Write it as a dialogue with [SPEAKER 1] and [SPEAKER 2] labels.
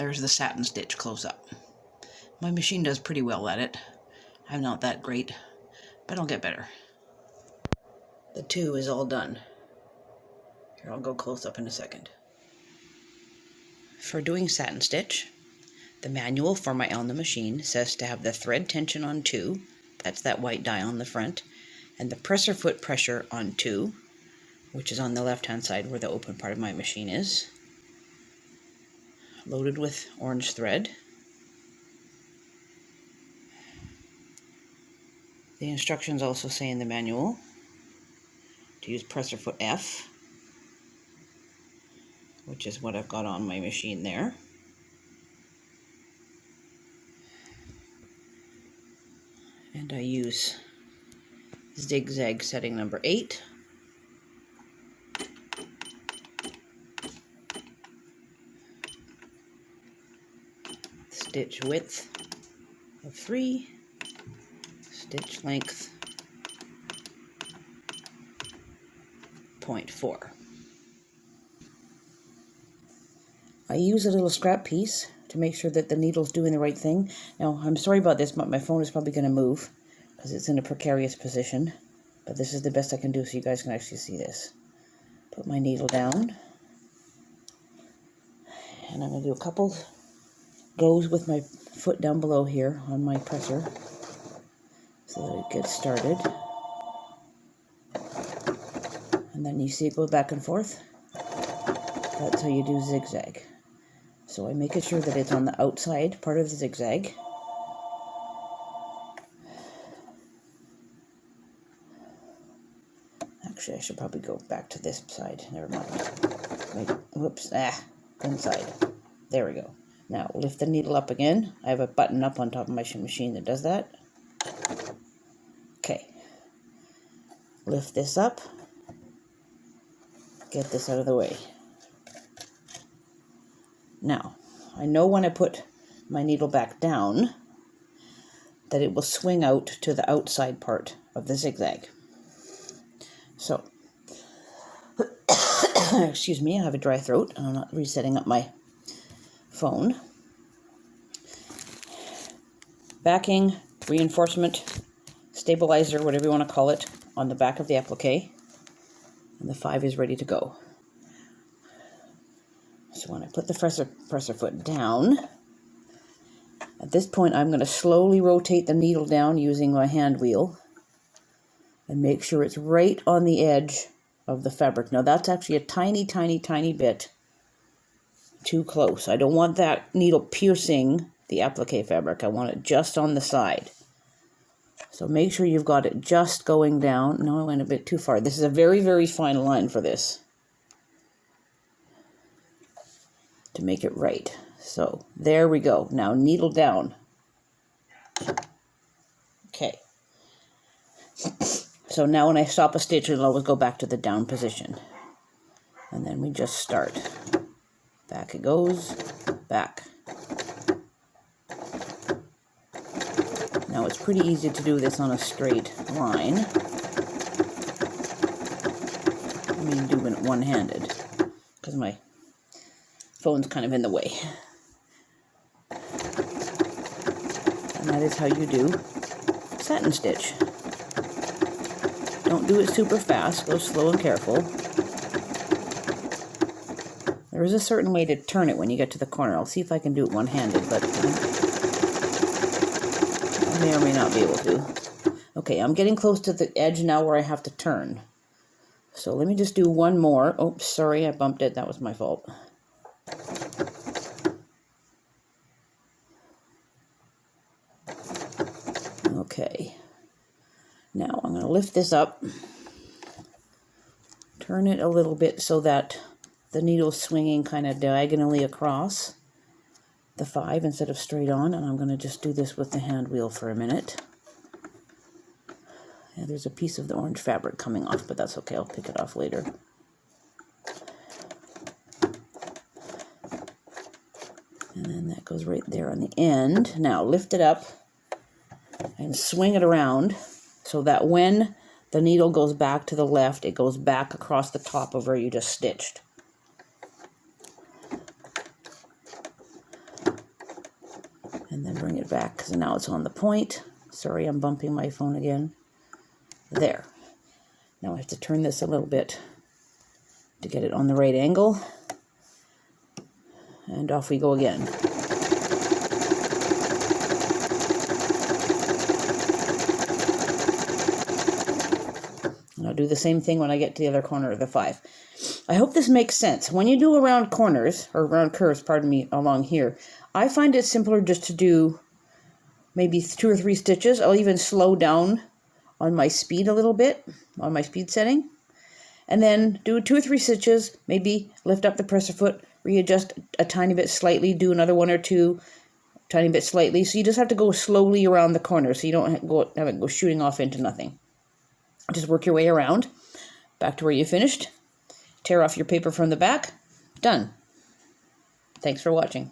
[SPEAKER 1] There's the Satin Stitch close up. My machine does pretty well at it. I'm not that great, but I'll get better. The 2 is all done. Here, I'll go close up in a second. For doing Satin Stitch, the manual for my on the machine says to have the thread tension on 2, that's that white die on the front, and the presser foot pressure on 2, which is on the left hand side where the open part of my machine is, loaded with orange thread. The instructions also say in the manual to use presser foot F, which is what I've got on my machine there. And I use zigzag setting number 8. Stitch width of 3, stitch length 0.4. I use a little scrap piece to make sure that the needle's doing the right thing. Now, I'm sorry about this, but my phone is probably going to move because it's in a precarious position. But this is the best I can do so you guys can actually see this. Put my needle down. And I'm going to do a couple goes with my foot down below here on my presser so that it gets started. And then you see it go back and forth. That's how you do zigzag. So I make it sure that it's on the outside part of the zigzag. Actually, I should probably go back to this side. Never mind. Wait, whoops. Inside. There we go. Now, lift the needle up again. I have a button up on top of my machine that does that. Okay. Lift this up. Get this out of the way. Now, I know when I put my needle back down that it will swing out to the outside part of the zigzag. So, excuse me, I have a dry throat. I'm not resetting up my phone. Backing, reinforcement, stabilizer, whatever you want to call it, on the back of the applique. And the 5 is ready to go. So when I put the presser foot down, at this point I'm going to slowly rotate the needle down using my hand wheel and make sure it's right on the edge of the fabric. Now that's actually a tiny, tiny, tiny bit too close. I don't want that needle piercing the applique fabric. I want it just on the side. So make sure you've got it just going down. No, I went a bit too far. This is a very, very fine line for this to make it right. So there we go. Now needle down. Okay. So now when I stop a stitch, it'll always go back to the down position. And then we just start. Back it goes, back. Now it's pretty easy to do this on a straight line. I mean, doing it one-handed, because my phone's kind of in the way. And that is how you do satin stitch. Don't do it super fast, go slow and careful. There is a certain way to turn it when you get to the corner. I'll see if I can do it one-handed, but I may or may not be able to. Okay, I'm getting close to the edge now where I have to turn. So let me just do one more. Oops, sorry, I bumped it. That was my fault. Okay. Now I'm going to lift this up, turn it a little bit so that the needle's swinging kind of diagonally across the 5 instead of straight on, and I'm going to just do this with the hand wheel for a minute. And there's a piece of the orange fabric coming off, but that's okay, I'll pick it off later. And then that goes right there on the end. Now lift it up and swing it around so that when the needle goes back to the left, it goes back across the top of where you just stitched. And then bring it back, because now it's on the point. Sorry, I'm bumping my phone again. There. Now I have to turn this a little bit to get it on the right angle. And off we go again. And I'll do the same thing when I get to the other corner of the 5. I hope this makes sense. When you do around corners, or around curves, pardon me, along here, I find it simpler just to do maybe 2 or 3 stitches. I'll even slow down on my speed a little bit, on my speed setting. And then do 2 or 3 stitches, maybe lift up the presser foot, readjust a tiny bit slightly, do another 1 or 2, tiny bit slightly. So you just have to go slowly around the corner so you don't have it go shooting off into nothing. Just work your way around, back to where you finished. Tear off your paper from the back. Done. Thanks for watching.